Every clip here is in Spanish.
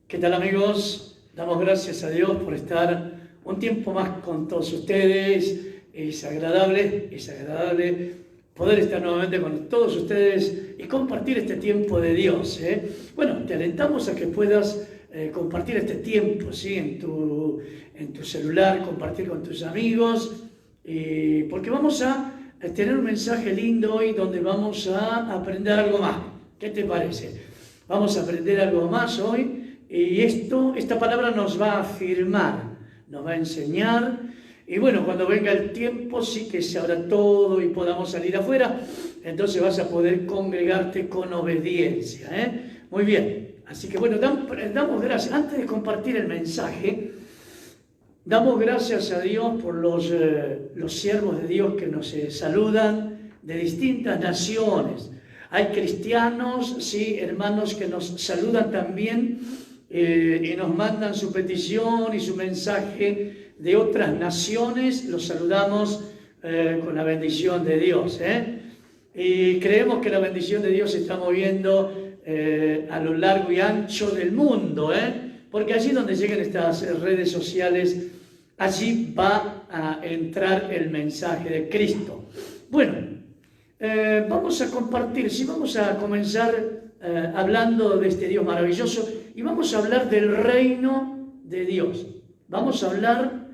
¿Qué tal, amigos? Damos gracias a Dios por estar un tiempo más con todos ustedes. Es agradable poder estar nuevamente con todos ustedes y compartir este tiempo de Dios. Bueno, te alentamos a que puedas compartir este tiempo, ¿sí? en tu celular, compartir con tus amigos, porque vamos a tener un mensaje lindo hoy donde vamos a aprender algo más. ¿Qué te parece? Vamos a aprender algo más hoy. Y esta palabra nos va a afirmar, nos va a enseñar, y bueno, cuando venga el tiempo, sí que se abra todo y podamos salir afuera, entonces vas a poder congregarte con obediencia, Muy bien, así que bueno, damos gracias, antes de compartir el mensaje, damos gracias a Dios por los siervos de Dios que nos saludan de distintas naciones. Hay cristianos, sí, hermanos que nos saludan también, y nos mandan su petición y su mensaje de otras naciones. Los saludamos con la bendición de Dios, y creemos que la bendición de Dios se está moviendo a lo largo y ancho del mundo, porque allí donde lleguen estas redes sociales, allí va a entrar el mensaje de Cristo. Bueno, vamos a compartir, sí, vamos a comenzar hablando de este Dios maravilloso, y vamos a hablar del reino de Dios. Vamos a hablar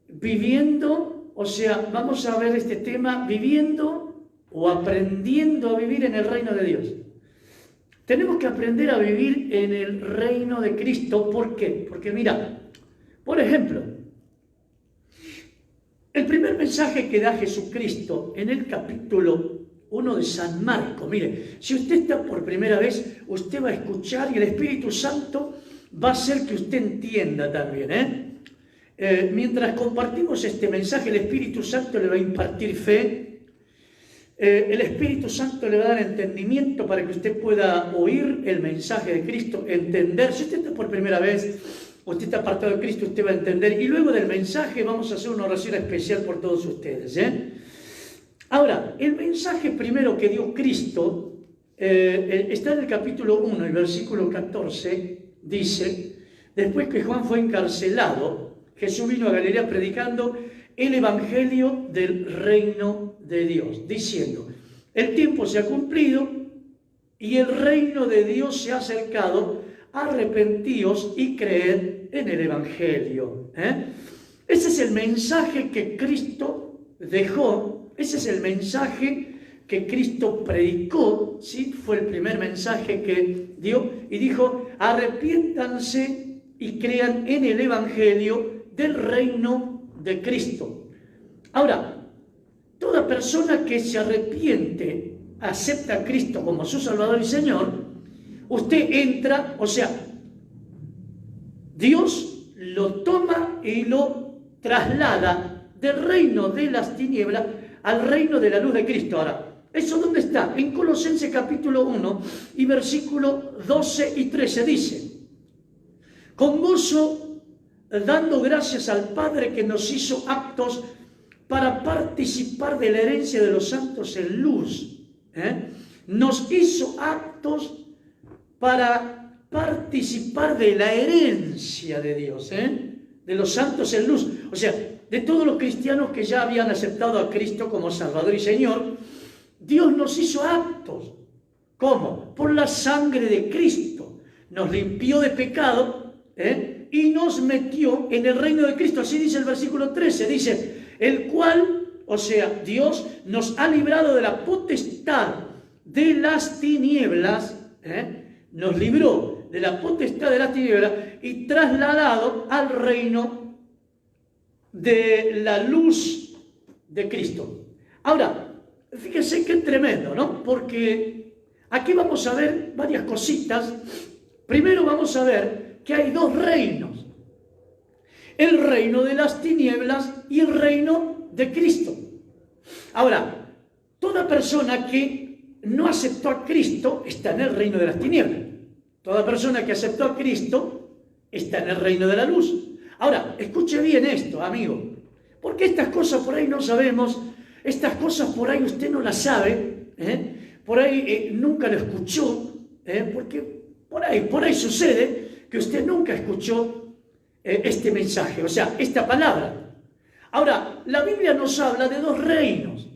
viviendo, o sea, vamos a ver este tema, viviendo o aprendiendo a vivir en el reino de Dios. Tenemos que aprender a vivir en el reino de Cristo. ¿Por qué? Porque mira, por ejemplo, el primer mensaje que da Jesucristo en el capítulo 1 de San Marcos. Mire, si usted está por primera vez, usted va a escuchar y el Espíritu Santo va a hacer que usted entienda también, mientras compartimos este mensaje, el Espíritu Santo le va a impartir fe, el Espíritu Santo le va a dar entendimiento para que usted pueda oír el mensaje de Cristo, entender. Si usted está por primera vez, usted está apartado de Cristo, usted va a entender, y luego del mensaje vamos a hacer una oración especial por todos ustedes, Ahora, el mensaje primero que dio Cristo está en el capítulo 1, el versículo 14, dice: después que Juan fue encarcelado, Jesús vino a Galilea predicando el evangelio del reino de Dios, diciendo: el tiempo se ha cumplido y el reino de Dios se ha acercado, arrepentíos y creed en el evangelio. Ese es el mensaje que Cristo dejó. Ese es el mensaje que Cristo predicó, ¿sí? Fue el primer mensaje que dio y dijo: arrepiéntanse y crean en el evangelio del reino de Cristo. Ahora, toda persona que se arrepiente, acepta a Cristo como su Salvador y Señor, usted entra, o sea, Dios lo toma y lo traslada del reino de las tinieblas al reino de la luz de Cristo. Ahora, ¿eso dónde está? En Colosenses capítulo 1 y versículo 12 y 13 dice: con gozo, dando gracias al Padre que nos hizo aptos para participar de la herencia de los santos en luz. Nos hizo aptos para participar de la herencia de Dios, de los santos en luz. O sea, de todos los cristianos que ya habían aceptado a Cristo como Salvador y Señor, Dios nos hizo aptos. ¿Cómo? Por la sangre de Cristo. Nos limpió de pecado, y nos metió en el reino de Cristo. Así dice el versículo 13, dice: el cual, o sea, Dios nos ha librado de la potestad de las tinieblas, nos libró de la potestad de las tinieblas y trasladado al reino de la luz de Cristo. Ahora, fíjense qué tremendo, ¿no? Porque aquí vamos a ver varias cositas. Primero vamos a ver que hay dos reinos: el reino de las tinieblas y el reino de Cristo. Ahora, toda persona que no aceptó a Cristo está en el reino de las tinieblas. Toda persona que aceptó a Cristo está en el reino de la luz. Ahora, escuche bien esto, amigo, porque estas cosas por ahí no sabemos, estas cosas por ahí usted no las sabe, por ahí nunca lo escuchó, porque Por ahí sucede que usted nunca escuchó este mensaje, o sea, esta palabra. Ahora, la Biblia nos habla de dos reinos.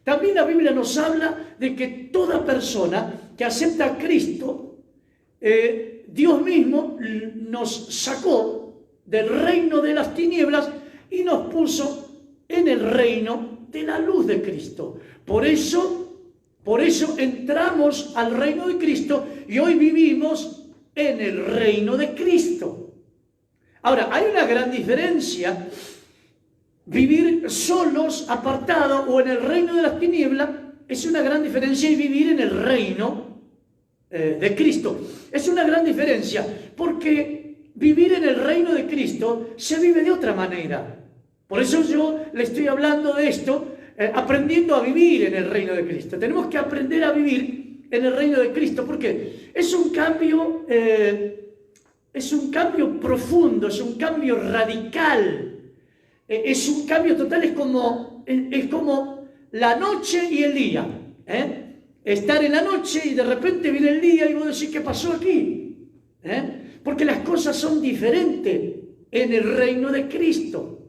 También la Biblia nos habla de que toda persona que acepta a Cristo, Dios mismo nos sacó del reino de las tinieblas y nos puso en el reino de la luz de Cristo. Por eso entramos al reino de Cristo y hoy vivimos en el reino de Cristo. Ahora, hay una gran diferencia. Vivir solos, apartados o en el reino de las tinieblas es una gran diferencia, y vivir en el reino de Cristo es una gran diferencia, porque vivir en el reino de Cristo se vive de otra manera. Por eso yo le estoy hablando de esto, aprendiendo a vivir en el reino de Cristo. Tenemos que aprender a vivir en el reino de Cristo, porque es un cambio profundo, es un cambio radical. Es un cambio total, es como la noche y el día. Estar en la noche y de repente viene el día y vos decís, ¿qué pasó aquí? Porque las cosas son diferentes en el reino de Cristo.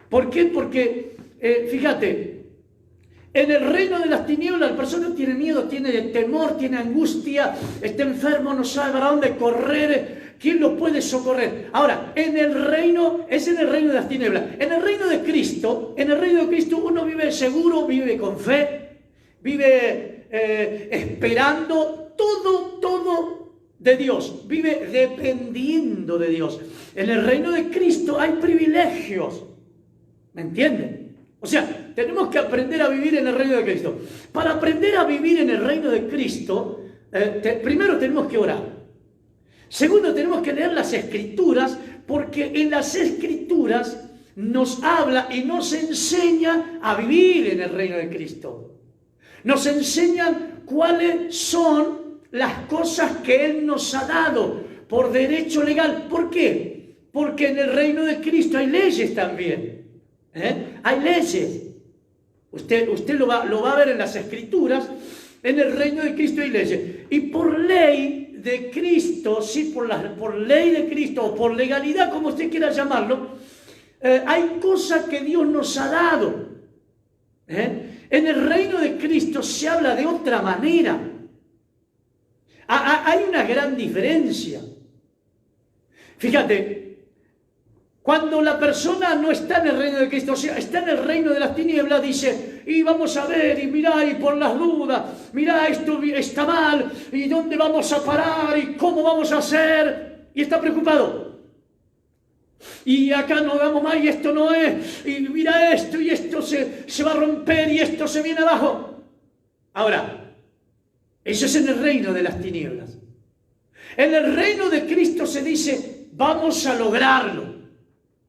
¿Por qué? Porque, fíjate, en el reino de las tinieblas la persona tiene miedo, tiene temor, tiene angustia, está enfermo, no sabe para dónde correr. ¿Quién lo puede socorrer? Ahora, es en el reino de las tinieblas. En el reino de Cristo uno vive seguro, vive con fe, vive esperando todo de Dios, vive dependiendo de Dios. En el reino de Cristo hay privilegios, ¿me entienden? O sea, tenemos que aprender a vivir en el reino de Cristo. Para aprender a vivir en el reino de Cristo, primero tenemos que orar. Segundo, tenemos que leer las Escrituras, porque en las Escrituras nos habla y nos enseña a vivir en el reino de Cristo. Nos enseñan cuáles son las cosas que Él nos ha dado por derecho legal. ¿Por qué? Porque en el reino de Cristo hay leyes también. Hay leyes. Usted lo va a ver en las Escrituras. En el reino de Cristo hay leyes. Y por ley de Cristo, sí, por ley de Cristo, o por legalidad, como usted quiera llamarlo, hay cosas que Dios nos ha dado. En el reino de Cristo se habla de otra manera. Hay una gran diferencia. Fíjate, cuando la persona no está en el reino de Cristo, o sea, está en el reino de las tinieblas, dice, y vamos a ver, y mirá, y por las dudas, mirá, esto está mal, y dónde vamos a parar, y cómo vamos a hacer, y está preocupado. Y acá no hagamos más, y esto no es, y mira esto, y esto se va a romper, y esto se viene abajo. Ahora, eso es en el reino de las tinieblas. En el reino de Cristo se dice, vamos a lograrlo.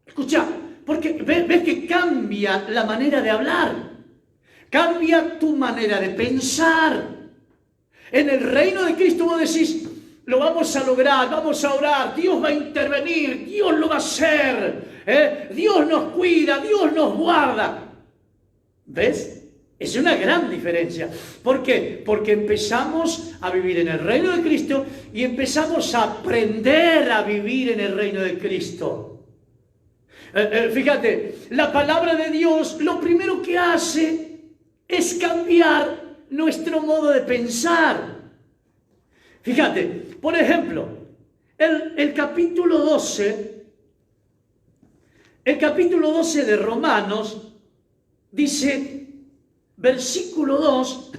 Escucha, porque ves que cambia la manera de hablar, cambia tu manera de pensar. En el reino de Cristo vos decís, lo vamos a lograr, vamos a orar, Dios va a intervenir, Dios lo va a hacer, Dios nos cuida, Dios nos guarda. ¿Ves? Es una gran diferencia. ¿Por qué? Porque empezamos a vivir en el reino de Cristo y empezamos a aprender a vivir en el reino de Cristo. Fíjate, la palabra de Dios lo primero que hace es cambiar nuestro modo de pensar. Fíjate, por ejemplo, el capítulo 12 de Romanos dice, versículo 2,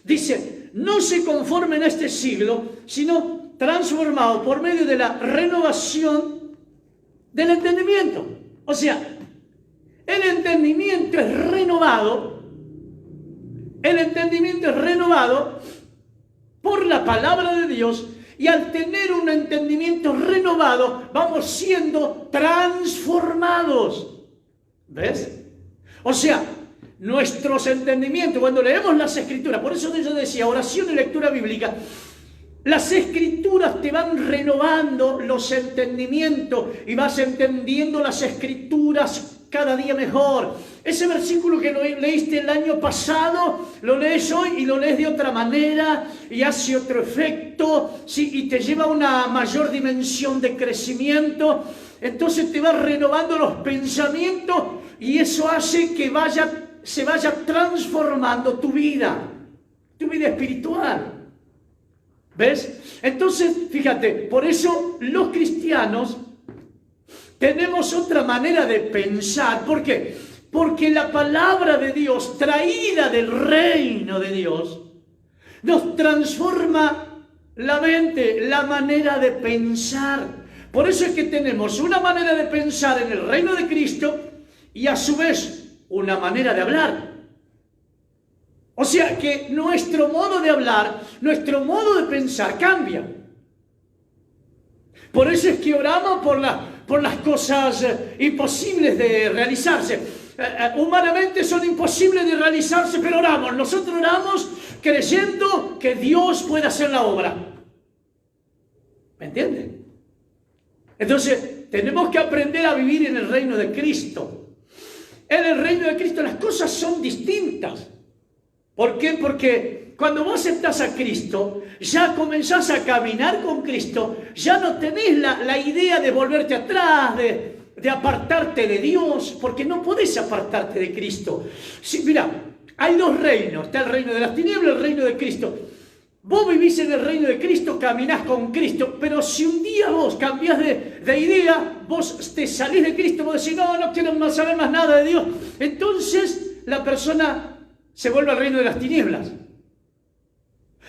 dice, no se conformen a este siglo, sino transformados por medio de la renovación del entendimiento. O sea, el entendimiento es renovado por la palabra de Dios, y al tener un entendimiento renovado vamos siendo transformados. ¿Ves? O sea, nuestros entendimientos, cuando leemos las Escrituras, por eso yo decía oración y lectura bíblica, las Escrituras te van renovando los entendimientos y vas entendiendo las Escrituras cada día mejor. Ese versículo que leíste el año pasado, lo lees hoy y lo lees de otra manera y hace otro efecto, ¿sí? Y te lleva a una mayor dimensión de crecimiento. Entonces te va renovando los pensamientos y eso hace que se vaya transformando tu vida espiritual. ¿Ves? Entonces, fíjate, por eso los cristianos tenemos otra manera de pensar. ¿Por qué? Porque la palabra de Dios, traída del reino de Dios, nos transforma la mente, la manera de pensar. Por eso es que tenemos una manera de pensar en el reino de Cristo y a su vez una manera de hablar. O sea que nuestro modo de hablar, nuestro modo de pensar cambia. Por eso es que oramos por las cosas imposibles de realizarse. Humanamente son imposibles de realizarse, pero oramos. Nosotros oramos creyendo que Dios puede hacer la obra. ¿Me entienden? Entonces, tenemos que aprender a vivir en el reino de Cristo. En el reino de Cristo las cosas son distintas. ¿Por qué? Porque cuando vos aceptás a Cristo, ya comenzás a caminar con Cristo, ya no tenés la idea de volverte atrás, de apartarte de Dios, porque no podés apartarte de Cristo. Sí, mira, hay dos reinos, está el reino de las tinieblas y el reino de Cristo. Vos vivís en el reino de Cristo, caminás con Cristo, pero si un día vos cambiás de idea, vos te salís de Cristo, vos decís, no quiero saber más nada de Dios, entonces la persona se vuelve al reino de las tinieblas.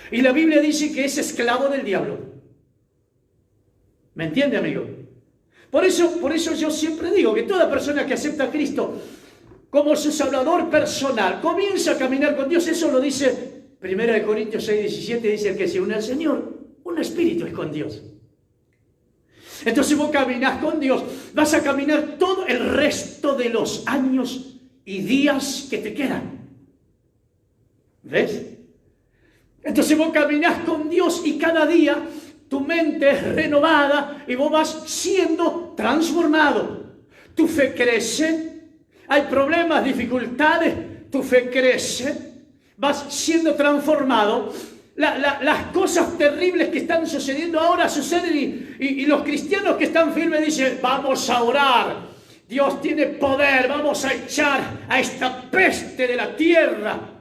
Y la Biblia dice que es esclavo del diablo. ¿Me entiende, amigo? Por eso yo siempre digo que toda persona que acepta a Cristo como su salvador personal comienza a caminar con Dios. Eso lo dice 1 Corintios 6:17, dice: el que se une al Señor, un espíritu es con Dios. Entonces vos caminás con Dios, vas a caminar todo el resto de los años y días que te quedan. ¿Ves? Entonces vos caminás con Dios y cada día tu mente es renovada y vos vas siendo transformado. Tu fe crece, hay problemas, dificultades, tu fe crece, vas siendo transformado. Las cosas terribles que están sucediendo ahora suceden y los cristianos que están firmes dicen: vamos a orar, Dios tiene poder, vamos a echar a esta peste de la tierra.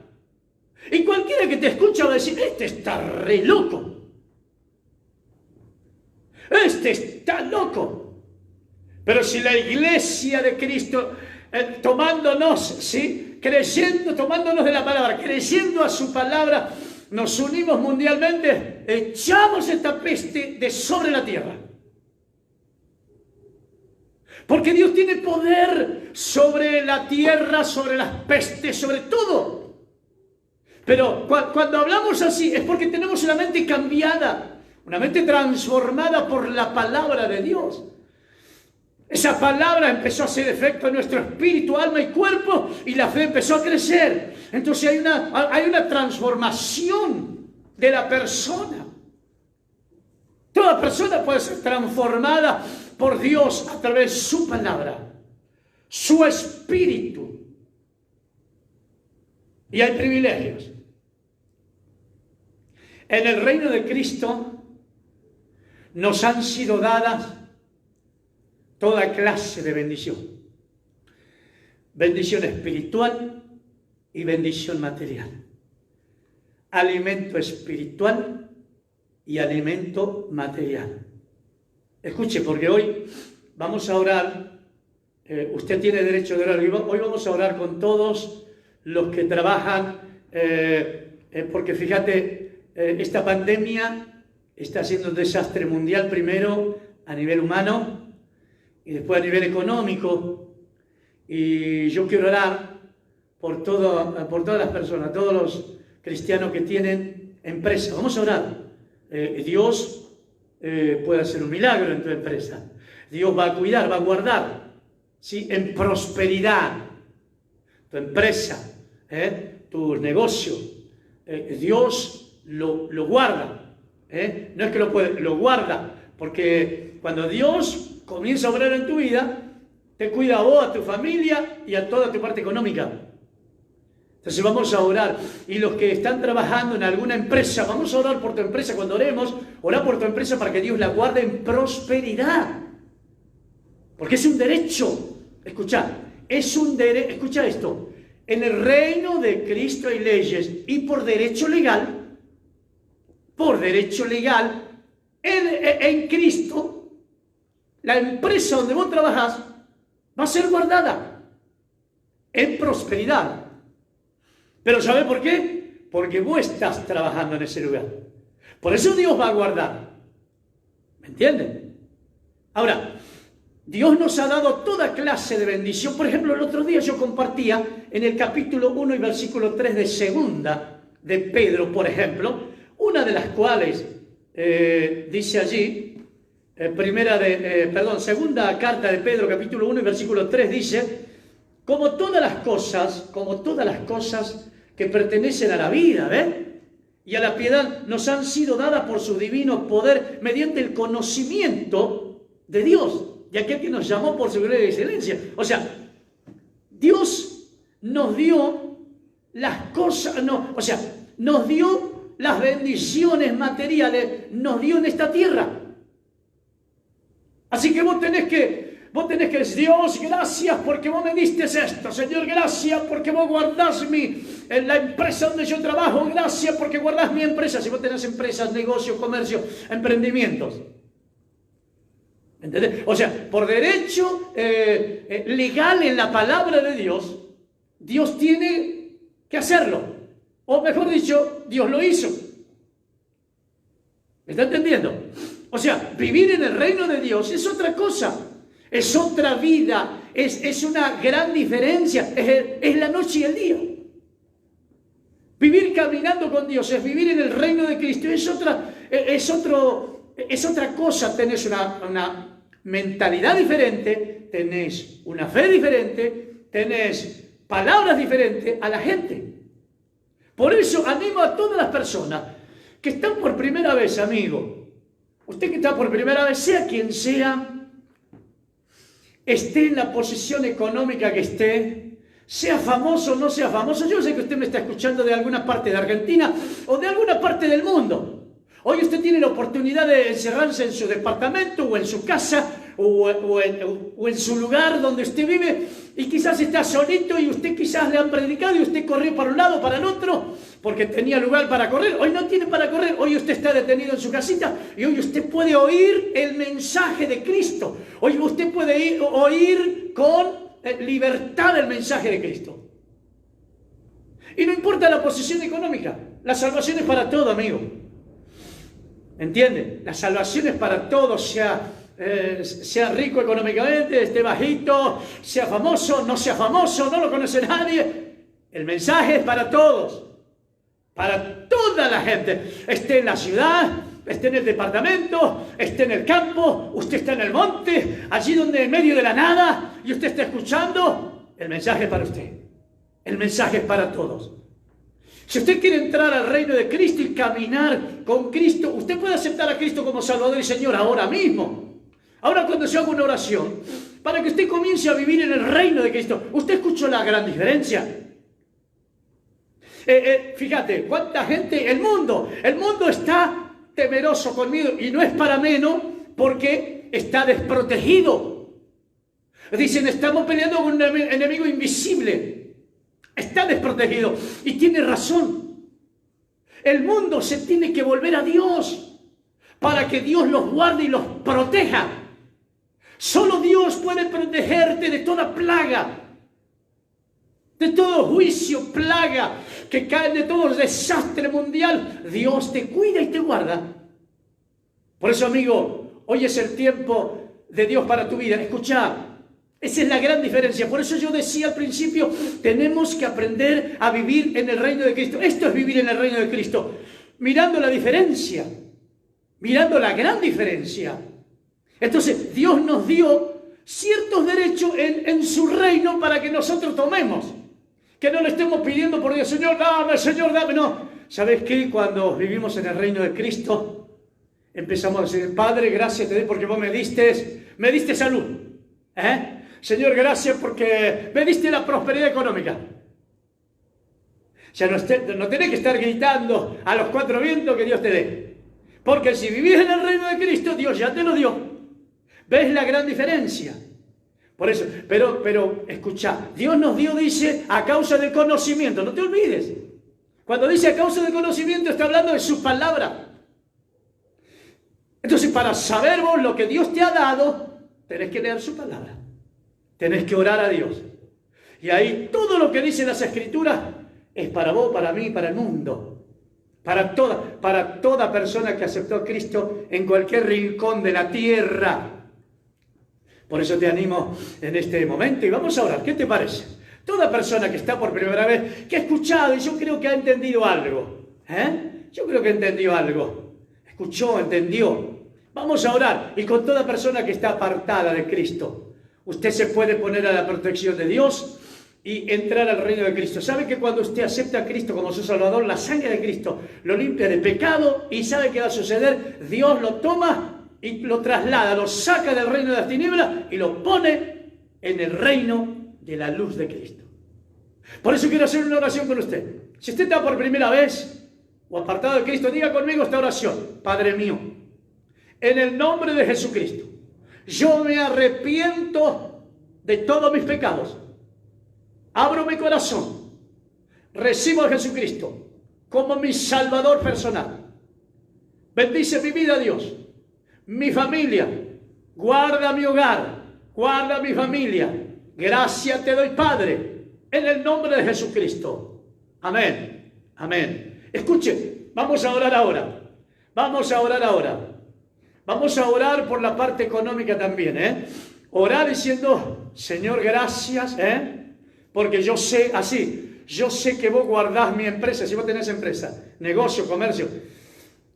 Y cualquiera que te escucha va a decir: este está re loco. Este está loco. Pero si la iglesia de Cristo, tomándonos, ¿sí?, creyendo, tomándonos de la palabra, creyendo a su palabra, nos unimos mundialmente, echamos esta peste de sobre la tierra. Porque Dios tiene poder sobre la tierra, sobre las pestes, sobre todo. Pero cuando hablamos así es porque tenemos una mente cambiada, una mente transformada por la palabra de Dios. Esa palabra empezó a hacer efecto en nuestro espíritu, alma y cuerpo, y la fe empezó a crecer. Entonces hay una transformación de la persona. Toda persona puede ser transformada por Dios a través de su palabra, su espíritu. Y hay privilegios. En el reino de Cristo nos han sido dadas toda clase de bendición. Bendición espiritual y bendición material. Alimento espiritual y alimento material. Escuche, porque hoy vamos a orar. Usted tiene derecho de orar. Hoy vamos a orar con todos los que trabajan, porque fíjate, esta pandemia está siendo un desastre mundial, primero a nivel humano y después a nivel económico. Y yo quiero orar por todas las personas, todos los cristianos que tienen empresa. Vamos a orar. Dios puede hacer un milagro en tu empresa. Dios va a cuidar, va a guardar, ¿sí?, en prosperidad tu empresa, tus negocios. Dios lo guarda. No es que lo puede, lo guarda. Porque cuando Dios comienza a obrar en tu vida, te cuida a vos, a tu familia y a toda tu parte económica. Entonces vamos a orar. Y los que están trabajando en alguna empresa, vamos a orar por tu empresa. Cuando oremos, orá por tu empresa para que Dios la guarde en prosperidad. Porque es un derecho. Escucha, es un derecho. Escucha esto. En el reino de Cristo hay leyes y por derecho legal, en Cristo, la empresa donde vos trabajás va a ser guardada en prosperidad. Pero ¿sabe por qué? Porque vos estás trabajando en ese lugar. Por eso Dios va a guardar. ¿Me entienden? Ahora, Dios nos ha dado toda clase de bendición. Por ejemplo, el otro día yo compartía en el capítulo 1 y versículo 3 de segunda de Pedro, por ejemplo, una de las cuales dice allí, segunda carta de Pedro, capítulo 1 y versículo 3 dice, como todas las cosas que pertenecen a la vida, y a la piedad nos han sido dadas por su divino poder mediante el conocimiento de Dios. Y aquel que nos llamó por su gloria y excelencia. O sea, Dios nos dio las cosas, nos dio las bendiciones materiales, nos dio en esta tierra. Así que vos tenés que decir, Dios, gracias porque vos me diste esto. Señor, gracias porque vos guardás en la empresa donde yo trabajo. Gracias porque guardás mi empresa. Si vos tenés empresas, negocios, comercio, emprendimientos. ¿Entendés? O sea, por derecho legal en la palabra de Dios, Dios tiene que hacerlo. O mejor dicho, Dios lo hizo. ¿Me está entendiendo? O sea, vivir en el reino de Dios es otra cosa. Es otra vida. Es una gran diferencia. Es la noche y el día. Vivir caminando con Dios es vivir en el reino de Cristo. Es otra cosa. Tenés una mentalidad diferente, tenés una fe diferente, tenés palabras diferentes a la gente. Por eso animo a todas las personas que están por primera vez, amigo. Usted que está por primera vez, sea quien sea, esté en la posición económica que esté, sea famoso o no sea famoso. Yo sé que usted me está escuchando de alguna parte de Argentina o de alguna parte del mundo. Hoy usted tiene la oportunidad de encerrarse en su departamento o en su casa o en su lugar donde usted vive y quizás está solito y usted quizás le han predicado y usted corrió para un lado, para el otro porque tenía lugar para correr. Hoy no tiene para correr, hoy usted está detenido en su casita y hoy usted puede oír el mensaje de Cristo. Hoy usted puede oír con libertad el mensaje de Cristo. Y no importa la posición económica, la salvación es para todo, amigo. ¿Entiende? La salvación es para todos, sea rico económicamente, esté bajito, sea famoso, no lo conoce nadie. El mensaje es para todos, para toda la gente. Esté en la ciudad, esté en el departamento, esté en el campo, usted está en el monte, allí donde en medio de la nada, y usted está escuchando, el mensaje es para usted. El mensaje es para todos. Si usted quiere entrar al reino de Cristo y caminar con Cristo, usted puede aceptar a Cristo como Salvador y Señor ahora mismo. Ahora cuando se haga una oración, para que usted comience a vivir en el reino de Cristo. ¿Usted escuchó la gran diferencia? Fíjate, cuánta gente, el mundo está temeroso conmigo y no es para menos porque está desprotegido. Dicen, estamos peleando con un enemigo invisible. Está desprotegido y tiene razón. El mundo se tiene que volver a Dios para que Dios los guarde y los proteja. Solo Dios puede protegerte de toda plaga, de todo juicio, plaga, que cae de todo desastre mundial. Dios te cuida y te guarda. Por eso, amigo, hoy es el tiempo de Dios para tu vida. Escucha. Esa es la gran diferencia. Por eso yo decía al principio, tenemos que aprender a vivir en el reino de Cristo. Esto es vivir en el reino de Cristo. Mirando la diferencia. Mirando la gran diferencia. Entonces, Dios nos dio ciertos derechos en su reino para que nosotros tomemos. Que no le estemos pidiendo por Dios, Señor, dame. No. ¿Sabes qué? Cuando vivimos en el reino de Cristo, empezamos a decir, Padre, gracias te doy porque vos me diste salud. Señor, gracias porque me diste la prosperidad económica. Ya no tenés que estar gritando a los cuatro vientos que Dios te dé. Porque si vivís en el reino de Cristo, Dios ya te lo dio. ¿Ves la gran diferencia? Por eso, pero escuchá, Dios nos dio, dice, a causa del conocimiento. No te olvides. Cuando dice a causa del conocimiento, está hablando de su palabra. Entonces, para saber vos lo que Dios te ha dado, tenés que leer su palabra. Tenés que orar a Dios. Y ahí todo lo que dicen las Escrituras es para vos, para mí, para el mundo. Para toda persona que aceptó a Cristo en cualquier rincón de la tierra. Por eso te animo en este momento y vamos a orar. ¿Qué te parece? Toda persona que está por primera vez, que ha escuchado y yo creo que ha entendido algo. Yo creo que entendió algo. Escuchó, entendió. Vamos a orar. Y con toda persona que está apartada de Cristo, usted se puede poner a la protección de Dios y entrar al reino de Cristo. ¿Sabe que cuando usted acepta a Cristo como su Salvador, la sangre de Cristo lo limpia de pecado? ¿Y sabe qué va a suceder? Dios lo toma y lo traslada, lo saca del reino de las tinieblas y lo pone en el reino de la luz de Cristo. Por eso quiero hacer una oración con usted. Si usted está por primera vez o apartado de Cristo, diga conmigo esta oración. Padre mío, en el nombre de Jesucristo, yo me arrepiento de todos mis pecados. Abro mi corazón. Recibo a Jesucristo como mi Salvador personal. Bendice mi vida, Dios. Mi familia. Guarda mi hogar. Guarda mi familia. Gracias te doy, Padre, en el nombre de Jesucristo. Amén. Amén. Escuche, vamos a orar ahora. Vamos a orar ahora. Vamos a orar por la parte económica también, Orar diciendo, Señor, gracias, porque yo sé, así, yo sé que vos guardás mi empresa. Si vos tenés empresa, negocio, comercio,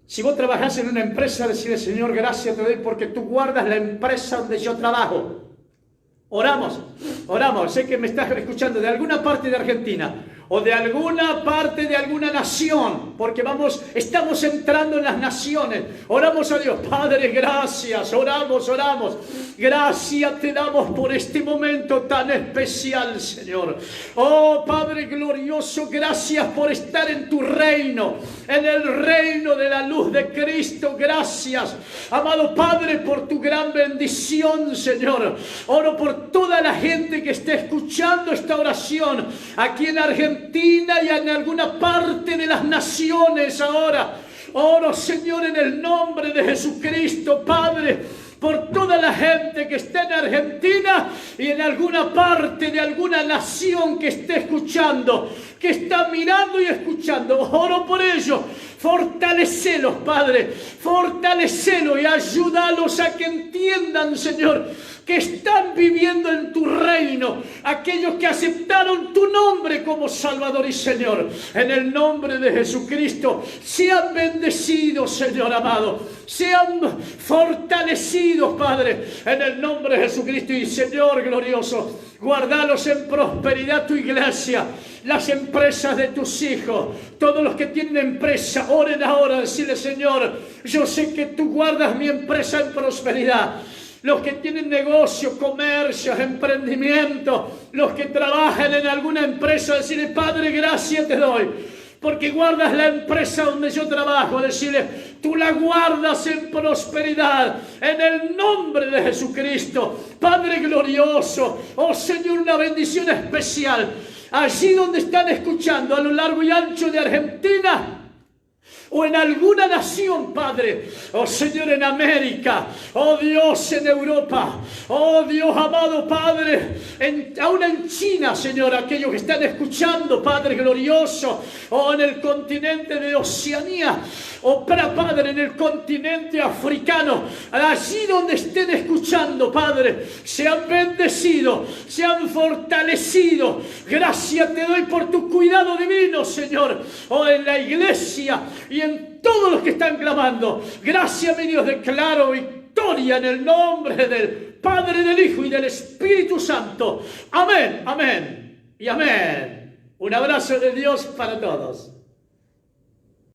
si vos trabajás en una empresa, decirle, Señor, gracias te doy porque tú guardas la empresa donde yo trabajo. Oramos, oramos. Sé que me estás escuchando de alguna parte de Argentina o de alguna parte de alguna nación, porque estamos entrando en las naciones. Oramos a Dios. Padre, gracias. Oramos. Gracias te damos por este momento tan especial, Señor. Oh, Padre glorioso, gracias por estar en tu reino, en el reino de la luz de Cristo. Gracias, amado Padre, por tu gran bendición, Señor. Oro por toda la gente que está escuchando esta oración aquí en Argentina y en alguna parte de las naciones ahora. Oro, Señor, en el nombre de Jesucristo, Padre, por toda la gente que está en Argentina y en alguna parte de alguna nación que esté escuchando, que está mirando y escuchando. Oro por ellos. Fortalecelos, Padre. Fortalecelos y ayúdalos a que entiendan, Señor, que están viviendo en tu reino. Aquellos que aceptaron tu nombre como Salvador y Señor. En el nombre de Jesucristo, sean bendecidos, Señor amado. Sean fortalecidos, Padre, en el nombre de Jesucristo. Y Señor glorioso, guardalos en prosperidad tu iglesia, las empresas de tus hijos, todos los que tienen empresa. Oren ahora, decirle, Señor, yo sé que tú guardas mi empresa en prosperidad. Los que tienen negocio, comercios, emprendimiento, los que trabajan en alguna empresa, decirle, Padre, gracias te doy, porque guardas la empresa donde yo trabajo. Decirle, tú la guardas en prosperidad, en el nombre de Jesucristo. Padre glorioso, oh Señor, una bendición especial allí donde están escuchando a lo largo y ancho de Argentina o en alguna nación, Padre. Oh Señor, en América. Oh Dios, en Europa. Oh Dios amado, Padre, aún en China, Señor, aquellos que están escuchando, Padre glorioso. Oh, en el continente de Oceanía. Oh, Padre, en el continente africano. Allí donde estén escuchando, Padre, sean bendecidos, sean fortalecidos. Gracias te doy por tu cuidado divino, Señor. Oh, en la iglesia y en todos los que están clamando. Gracias, mi Dios, declaro victoria en el nombre del Padre, del Hijo y del Espíritu Santo. Amén, amén y amén. Un abrazo de Dios para todos.